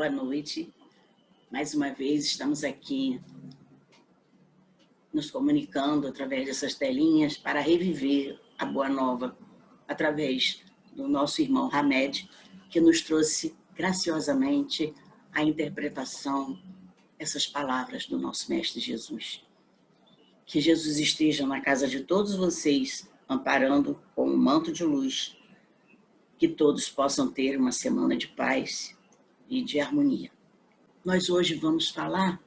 boa noite. Mais uma vez estamos aqui nos comunicando através dessas telinhas para reviver a Boa Nova através do nosso irmão Hamed, que nos trouxe graciosamente a interpretação dessas palavras do nosso Mestre Jesus. Que Jesus esteja na casa de todos vocês, amparando com um manto de luz, que todos possam ter uma semana de paz e de harmonia. Nós hoje vamos falar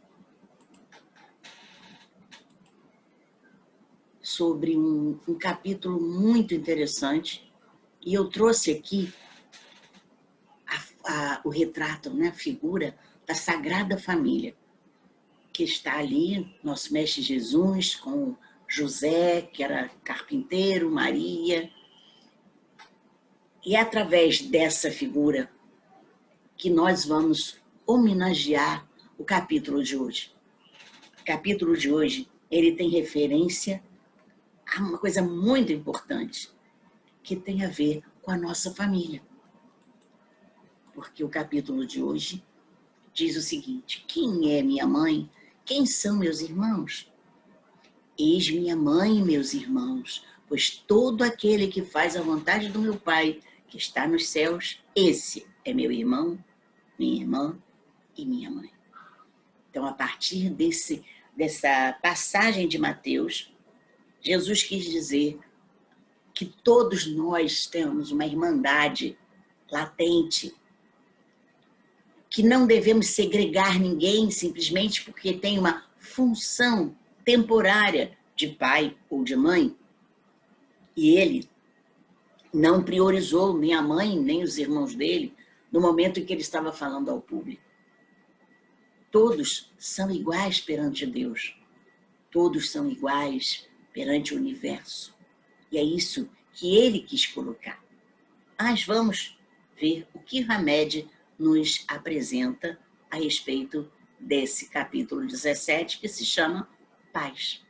sobre um capítulo muito interessante, e eu trouxe aqui o retrato, né, a figura da Sagrada Família, que está ali, nosso Mestre Jesus, com José, que era carpinteiro, Maria. E é através dessa figura que nós vamos homenagear o capítulo de hoje. O capítulo de hoje, ele tem referência a uma coisa muito importante, que tem a ver com a nossa família. Porque o capítulo de hoje diz o seguinte: quem é minha mãe? Quem são meus irmãos? Eis minha mãe e meus irmãos, pois todo aquele que faz a vontade do meu Pai, que está nos céus, esse é meu irmão, minha irmã e minha mãe. Então, a partir dessa passagem de Mateus, Jesus quis dizer que todos nós temos uma irmandade latente, que não devemos segregar ninguém simplesmente porque tem uma função temporária de pai ou de mãe. E ele não priorizou nem a mãe, nem os irmãos dele, no momento em que ele estava falando ao público. Todos são iguais perante Deus. Todos são iguais perante o universo. E é isso que ele quis colocar. Mas vamos ver o que Hamed nos apresenta a respeito desse capítulo 17, que se chama Pais.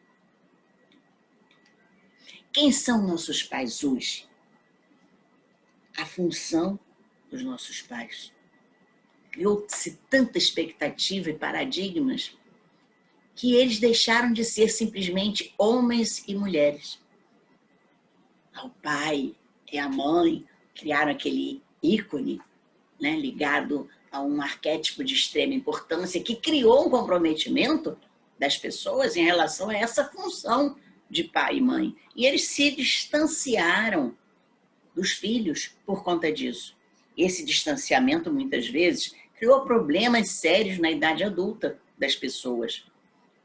Quem são nossos pais hoje? A função dos nossos pais. Criou-se tanta expectativa e paradigmas que eles deixaram de ser simplesmente homens e mulheres. O pai e a mãe criaram aquele ícone, né, ligado a um arquétipo de extrema importância que criou um comprometimento das pessoas em relação a essa função de pai e mãe. E eles se distanciaram dos filhos por conta disso. Esse distanciamento, muitas vezes, criou problemas sérios na idade adulta das pessoas.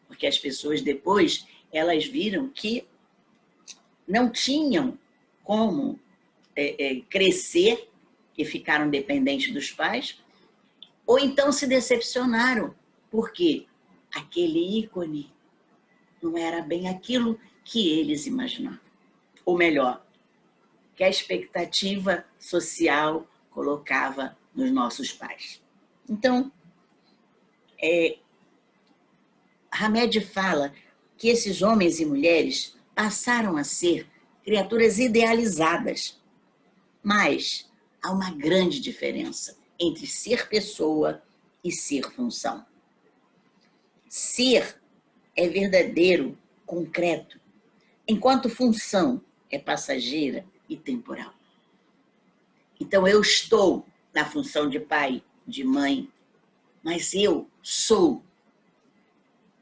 Porque as pessoas depois, elas viram que não tinham como crescer, que ficaram dependentes dos pais, ou então se decepcionaram, porque aquele ícone não era bem aquilo que eles imaginavam. Ou melhor, que a expectativa social colocava nos nossos pais. Então, Hamed fala que esses homens e mulheres passaram a ser criaturas idealizadas, mas há uma grande diferença entre ser pessoa e ser função. Ser é verdadeiro, concreto, enquanto função é passageira e temporal. Então, eu estou na função de pai, de mãe, mas eu sou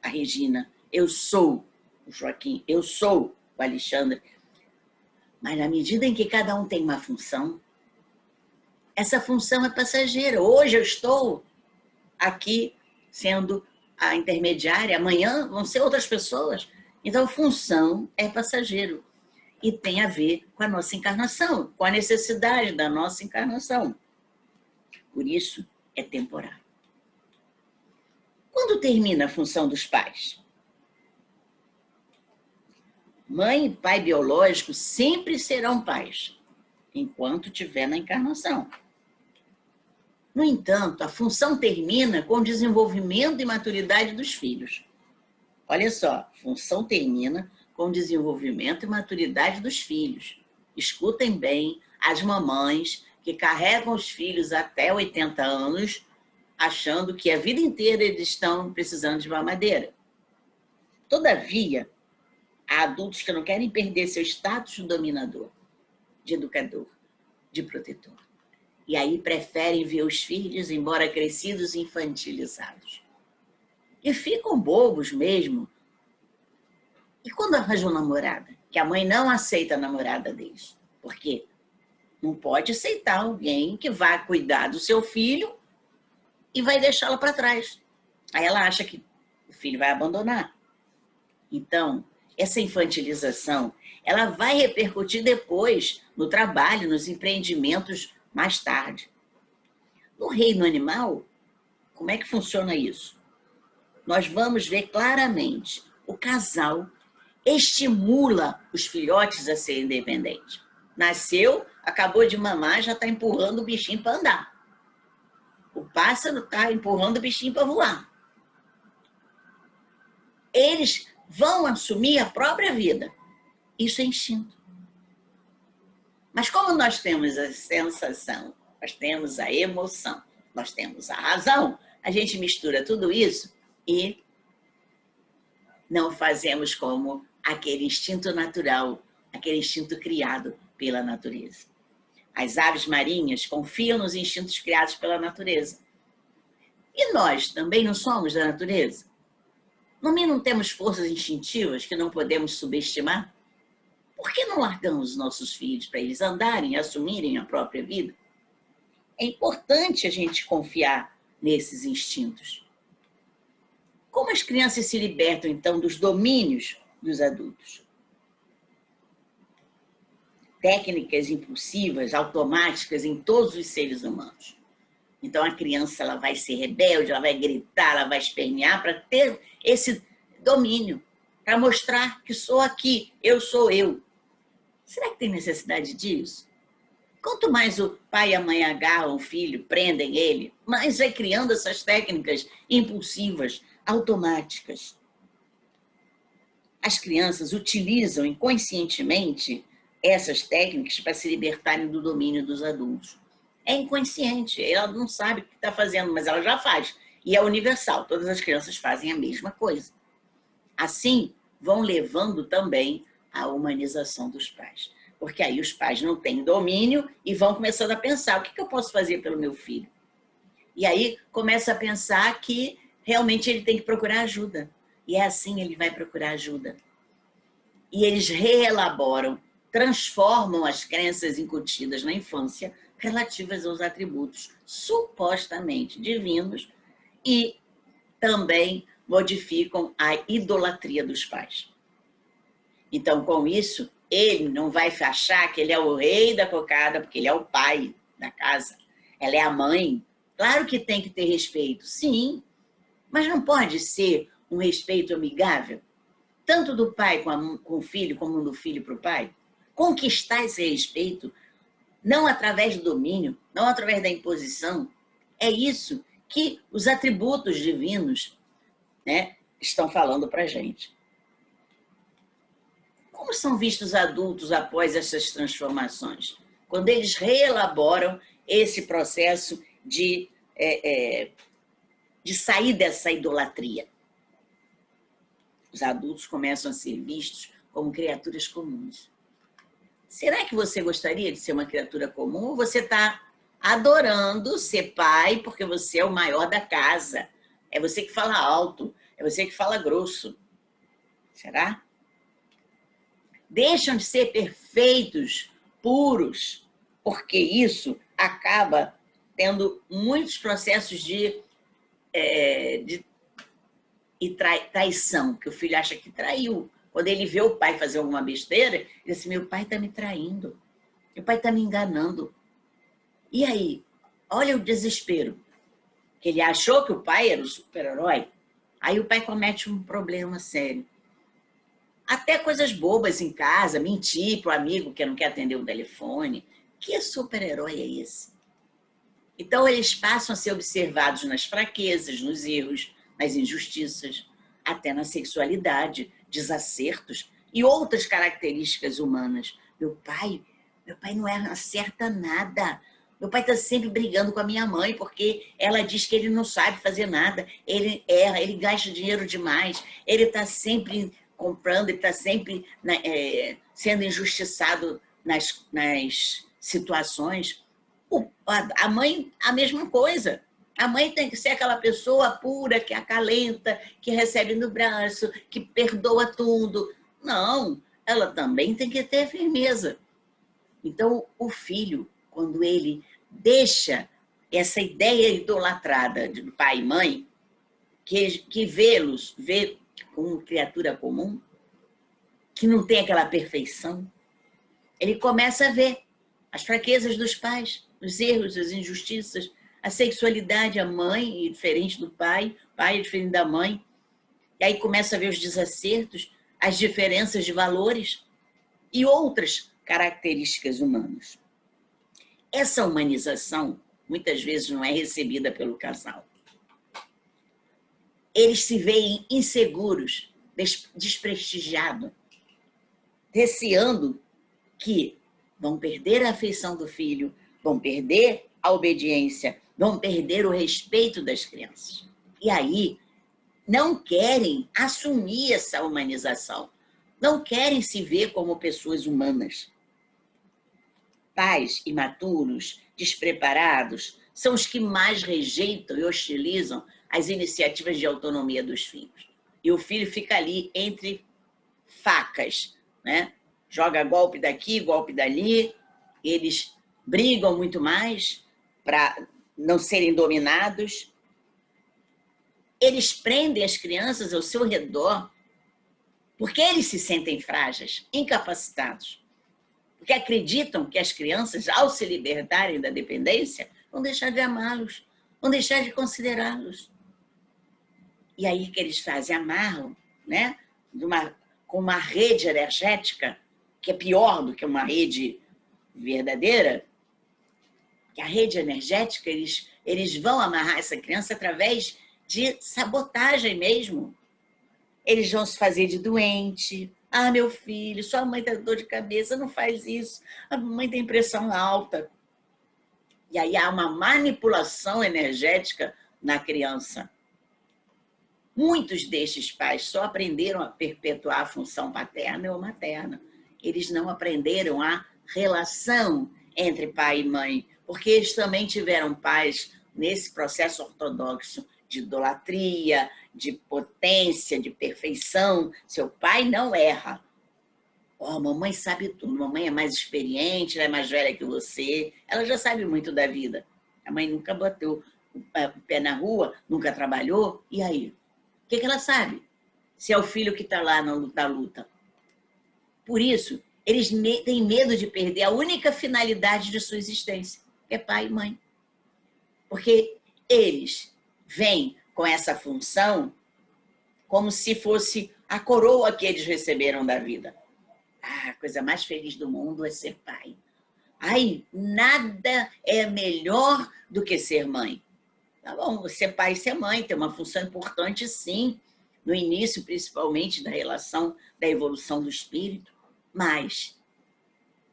a Regina, eu sou o Joaquim, eu sou o Alexandre. Mas na medida em que cada um tem uma função, essa função é passageira. Hoje eu estou aqui sendo a intermediária, amanhã vão ser outras pessoas. Então, a função é passageiro e tem a ver com a nossa encarnação, com a necessidade da nossa encarnação. Por isso, é temporário. Quando termina a função dos pais? Mãe e pai biológicos sempre serão pais, enquanto estiver na encarnação. No entanto, a função termina com o desenvolvimento e maturidade dos filhos. Olha só, a função termina com o desenvolvimento e maturidade dos filhos. Escutem bem, as mamães que carregam os filhos até 80 anos achando que a vida inteira eles estão precisando de mamadeira. Todavia, há adultos que não querem perder seu status de dominador, de educador, de protetor. E aí preferem ver os filhos, embora crescidos, infantilizados. E ficam bobos mesmo. E quando arranjam namorada? Que a mãe não aceita a namorada deles. Por quê? Não pode aceitar alguém que vai cuidar do seu filho e vai deixá-la para trás. Aí ela acha que o filho vai abandonar. Então, essa infantilização, ela vai repercutir depois no trabalho, nos empreendimentos mais tarde. No reino animal, como é que funciona isso? Nós vamos ver claramente, o casal estimula os filhotes a serem independentes. Nasceu, acabou de mamar, já está empurrando o bichinho para andar. O pássaro está empurrando o bichinho para voar. Eles vão assumir a própria vida. Isso é instinto. Mas como nós temos a sensação, nós temos a emoção, nós temos a razão, a gente mistura tudo isso e não fazemos como aquele instinto natural, aquele instinto criado pela natureza. As aves marinhas confiam nos instintos criados pela natureza. E nós também não somos da natureza? Não temos forças instintivas que não podemos subestimar? Por que não largamos os nossos filhos para eles andarem e assumirem a própria vida? É importante a gente confiar nesses instintos. Como as crianças se libertam, então, dos domínios dos adultos? Técnicas impulsivas, automáticas em todos os seres humanos. Então, a criança ela vai ser rebelde, ela vai gritar, ela vai espernear para ter esse domínio, para mostrar que sou aqui, eu sou eu. Será que tem necessidade disso? Quanto mais o pai e a mãe agarram o filho, prendem ele, mais vai criando essas técnicas impulsivas, automáticas. As crianças utilizam inconscientemente essas técnicas para se libertarem do domínio dos adultos. É inconsciente, ela não sabe o que está fazendo, mas ela já faz. E é universal, todas as crianças fazem a mesma coisa. Assim, vão levando também à humanização dos pais. Porque aí os pais não têm domínio e vão começando a pensar, o que eu posso fazer pelo meu filho? E aí começa a pensar que realmente ele tem que procurar ajuda. E é assim ele vai procurar ajuda. E eles reelaboram, transformam as crenças incutidas na infância relativas aos atributos supostamente divinos e também modificam a idolatria dos pais. Então, com isso, ele não vai achar que ele é o rei da cocada, porque ele é o pai da casa. Ela é a mãe. Claro que tem que ter respeito, sim, mas não pode ser um respeito amigável, tanto do pai com o filho, como do filho para o pai. Conquistar esse respeito, não através do domínio, não através da imposição, é isso que os atributos divinos, né, estão falando para a gente. Como são vistos adultos após essas transformações? Quando eles reelaboram esse processo de sair dessa idolatria. Os adultos começam a ser vistos como criaturas comuns. Será que você gostaria de ser uma criatura comum ou você está adorando ser pai porque você é o maior da casa? É você que fala alto, é você que fala grosso. Será? Deixam de ser perfeitos, puros, porque isso acaba tendo muitos processos de traição, que o filho acha que traiu. Quando ele vê o pai fazer alguma besteira, ele diz assim, meu pai está me traindo, meu pai está me enganando. E aí, olha o desespero, que ele achou que o pai era o super-herói, aí o pai comete um problema sério. Até coisas bobas em casa, mentir para o amigo que não quer atender o telefone. Que super-herói é esse? Então, eles passam a ser observados nas fraquezas, nos erros, nas injustiças, até na sexualidade, desacertos e outras características humanas. Meu pai não acerta nada. Meu pai está sempre brigando com a minha mãe, porque ela diz que ele não sabe fazer nada, ele erra, ele gasta dinheiro demais, ele está sempre comprando, ele está sempre sendo injustiçado nas situações. A mãe, a mesma coisa. A mãe tem que ser aquela pessoa pura, que acalenta, que recebe no braço, que perdoa tudo. Não, ela também tem que ter firmeza. Então, o filho, quando ele deixa essa ideia idolatrada de pai e mãe, que vê como criatura comum, que não tem aquela perfeição, ele começa a ver as fraquezas dos pais, os erros, as injustiças, a sexualidade, a mãe é diferente do pai, o pai é diferente da mãe, e aí começa a ver os desacertos, as diferenças de valores e outras características humanas. Essa humanização, muitas vezes, não é recebida pelo casal. Eles se veem inseguros, desprestigiados, receando que vão perder a afeição do filho, vão perder a obediência, vão perder o respeito das crianças. E aí, não querem assumir essa humanização, não querem se ver como pessoas humanas. Pais imaturos, despreparados, são os que mais rejeitam e hostilizam as iniciativas de autonomia dos filhos. E o filho fica ali entre facas, né? Joga golpe daqui, golpe dali, eles brigam muito mais para não serem dominados. Eles prendem as crianças ao seu redor porque eles se sentem frágeis, incapacitados. Porque acreditam que as crianças, ao se libertarem da dependência, vão deixar de amá-los, vão deixar de considerá-los. E aí que eles fazem? Amarram, né? Com uma rede energética, que é pior do que uma rede verdadeira, que a rede energética, eles vão amarrar essa criança através de sabotagem mesmo. Eles vão se fazer de doente. Ah, meu filho, sua mãe tem dor de cabeça, não faz isso. A mãe tem pressão alta. E aí há uma manipulação energética na criança. Muitos destes pais só aprenderam a perpetuar a função paterna ou materna. Eles não aprenderam a relação entre pai e mãe, porque eles também tiveram pais nesse processo ortodoxo de idolatria, de potência, de perfeição. Seu pai não erra. Oh, mamãe sabe tudo, mamãe é mais experiente, ela é mais velha que você, ela já sabe muito da vida. A mãe nunca bateu o pé na rua, nunca trabalhou, e aí? O que ela sabe? Se é o filho que está lá na luta. Por isso, eles têm medo de perder a única finalidade de sua existência, que é pai e mãe. Porque eles vêm com essa função como se fosse a coroa que eles receberam da vida. Ah, a coisa mais feliz do mundo é ser pai. Ai, nada é melhor do que ser mãe. Tá bom, ser pai e ser mãe tem uma função importante, sim, no início, principalmente, da relação, da evolução do espírito, mas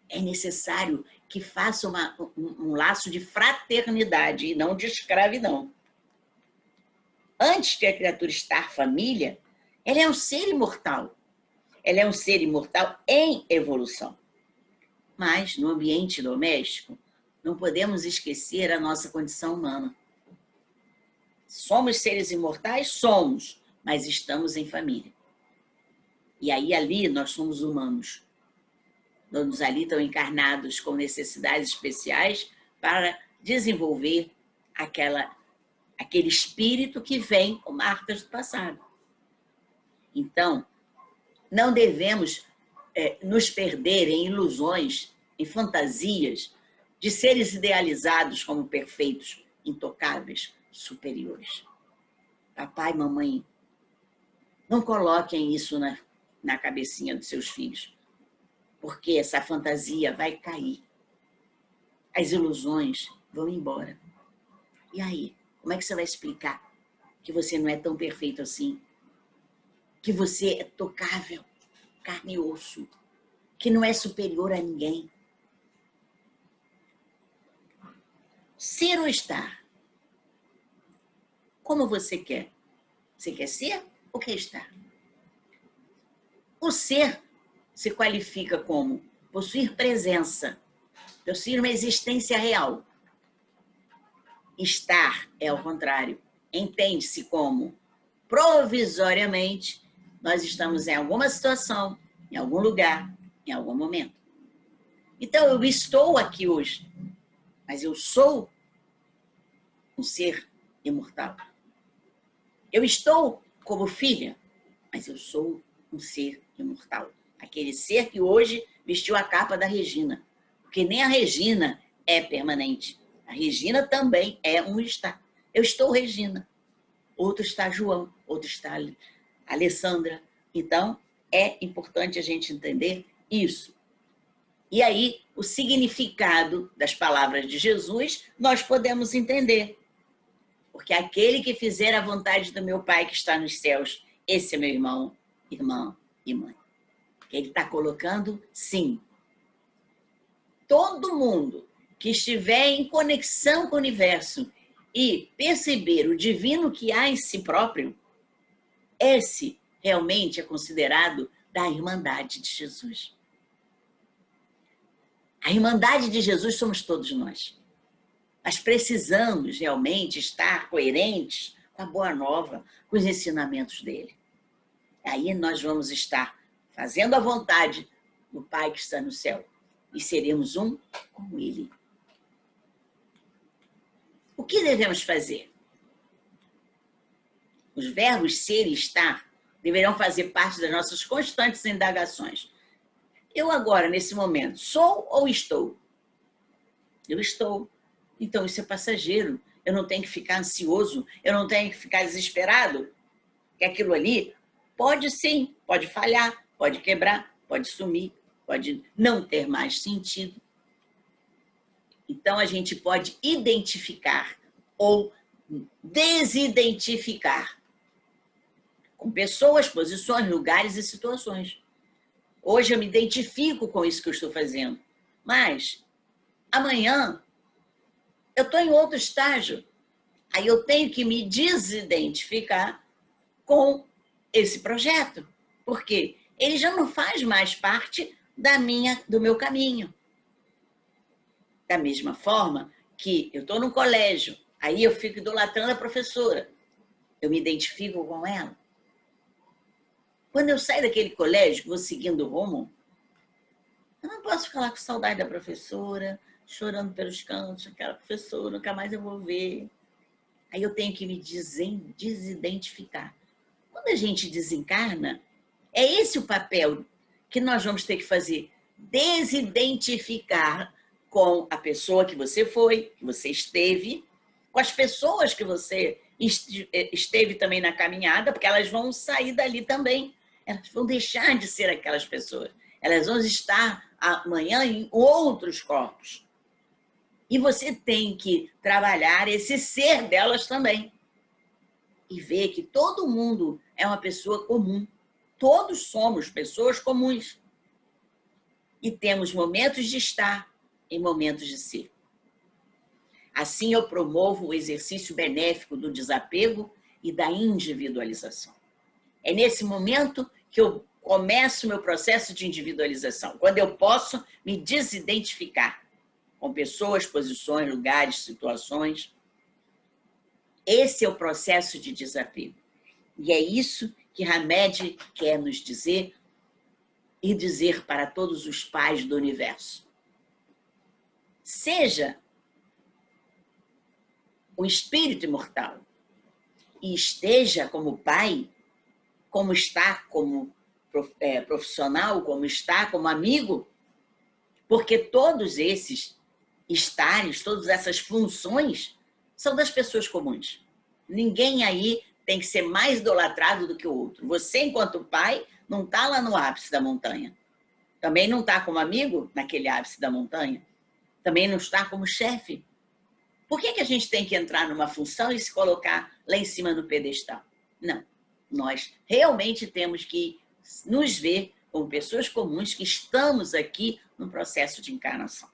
é necessário que faça um laço de fraternidade e não de escravidão. Antes de a criatura estar família, ela é um ser imortal. Ela é um ser imortal em evolução. Mas, no ambiente doméstico, não podemos esquecer a nossa condição humana. Somos seres imortais? Somos, mas estamos em família. E aí, ali, nós somos humanos. Nós ali estão encarnados com necessidades especiais para desenvolver aquele espírito que vem com marcas do passado. Então, não devemos nos perder em ilusões, em fantasias de seres idealizados como perfeitos, intocáveis, superiores. Papai e mamãe, não coloquem isso na cabecinha dos seus filhos, porque essa fantasia vai cair. As ilusões vão embora. E aí, como é que você vai explicar que você não é tão perfeito assim? Que você é tocável, carne e osso, que não é superior a ninguém. Ser ou estar? Como você quer? Você quer ser ou quer estar? O ser se qualifica como possuir presença, possuir uma existência real. Estar é ao contrário. Entende-se como, provisoriamente, nós estamos em alguma situação, em algum lugar, em algum momento. Então, eu estou aqui hoje, mas eu sou um ser imortal. Eu estou como filha, mas eu sou um ser imortal. Aquele ser que hoje vestiu a capa da Regina. Porque nem a Regina é permanente. A Regina também é um estar. Eu estou Regina. Outro está João, outro está Alessandra. Então, é importante a gente entender isso. E aí, o significado das palavras de Jesus, nós podemos entender. Porque aquele que fizer a vontade do meu Pai que está nos céus, esse é meu irmão, irmã e mãe. Ele está colocando, sim. Todo mundo que estiver em conexão com o universo e perceber o divino que há em si próprio, esse realmente é considerado da Irmandade de Jesus. A Irmandade de Jesus somos todos nós. Mas precisamos realmente estar coerentes com a Boa Nova, com os ensinamentos dele. Aí nós vamos estar fazendo a vontade do Pai que está no céu e seremos um com ele. O que devemos fazer? Os verbos ser e estar deverão fazer parte das nossas constantes indagações. Eu agora, nesse momento, sou ou estou? Eu estou. Então, isso é passageiro. Eu não tenho que ficar ansioso, eu não tenho que ficar desesperado. Que aquilo ali pode sim, pode falhar, pode quebrar, pode sumir, pode não ter mais sentido. Então, a gente pode identificar ou desidentificar com pessoas, posições, lugares e situações. Hoje eu me identifico com isso que eu estou fazendo, mas amanhã eu estou em outro estágio. Aí eu tenho que me desidentificar com esse projeto, porque ele já não faz mais parte do meu caminho. Da mesma forma que eu estou no colégio, aí eu fico idolatrando a professora, eu me identifico com ela. Quando eu saio daquele colégio, vou seguindo o rumo, eu não posso ficar lá com saudade da professora, chorando pelos cantos, aquela professora, nunca mais eu vou ver. Aí eu tenho que me desidentificar. Quando a gente desencarna, é esse o papel que nós vamos ter que fazer. Desidentificar com a pessoa que você foi, que você esteve, com as pessoas que você esteve também na caminhada, porque elas vão sair dali também. Elas vão deixar de ser aquelas pessoas. Elas vão estar amanhã em outros corpos. E você tem que trabalhar esse ser delas também. E ver que todo mundo é uma pessoa comum. Todos somos pessoas comuns. E temos momentos de estar e momentos de ser. Assim eu promovo o exercício benéfico do desapego e da individualização. É nesse momento que eu começo o meu processo de individualização, quando eu posso me desidentificar com pessoas, posições, lugares, situações. Esse é o processo de desapego. E é isso que Hamed quer nos dizer e dizer para todos os pais do universo. Seja o espírito imortal e esteja como pai, como está como profissional, como está como amigo, porque todos esses estares, todas essas funções são das pessoas comuns. Ninguém aí tem que ser mais idolatrado do que o outro. Você, enquanto pai, não está lá no ápice da montanha. Também não está como amigo naquele ápice da montanha. Também não está como chefe. Por que a gente tem que entrar numa função e se colocar lá em cima do pedestal? Não. Nós realmente temos que nos ver como pessoas comuns que estamos aqui no processo de encarnação.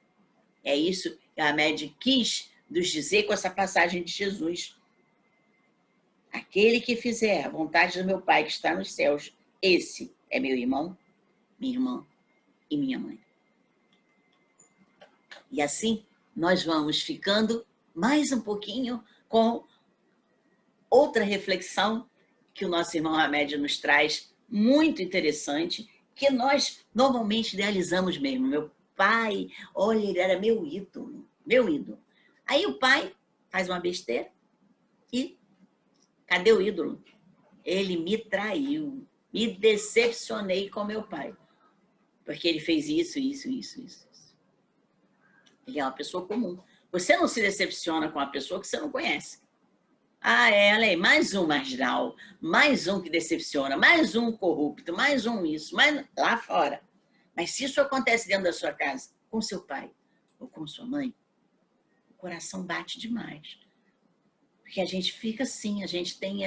É isso que a Hamed quis nos dizer com essa passagem de Jesus. Aquele que fizer a vontade do meu Pai que está nos céus, esse é meu irmão, minha irmã e minha mãe. E assim nós vamos ficando mais um pouquinho com outra reflexão que o nosso irmão Hamed nos traz, muito interessante, que nós normalmente idealizamos mesmo. Meu pai, olha, ele era meu ídolo, meu ídolo. Aí o pai faz uma besteira e cadê o ídolo? Ele me traiu, me decepcionei com meu pai, porque ele fez isso. Ele é uma pessoa comum. Você não se decepciona com uma pessoa que você não conhece. Ah, ela é mais um marginal, mais um que decepciona, mais um corrupto, mais um isso, mais lá fora. Mas se isso acontece dentro da sua casa, com seu pai ou com sua mãe, o coração bate demais. Porque a gente fica assim, a gente tem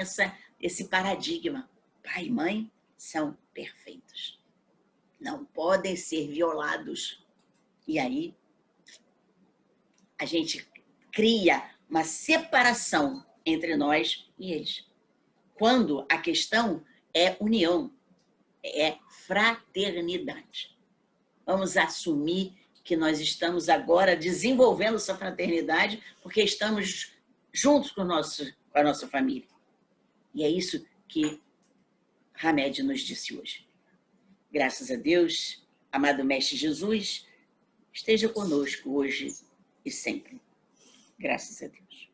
esse paradigma. Pai e mãe são perfeitos. Não podem ser violados. E aí, a gente cria uma separação entre nós e eles. Quando a questão é união, é fraternidade. Vamos assumir que nós estamos agora desenvolvendo essa fraternidade porque estamos juntos com a nossa família. E é isso que Hamed nos disse hoje. Graças a Deus, amado Mestre Jesus, esteja conosco hoje e sempre. Graças a Deus.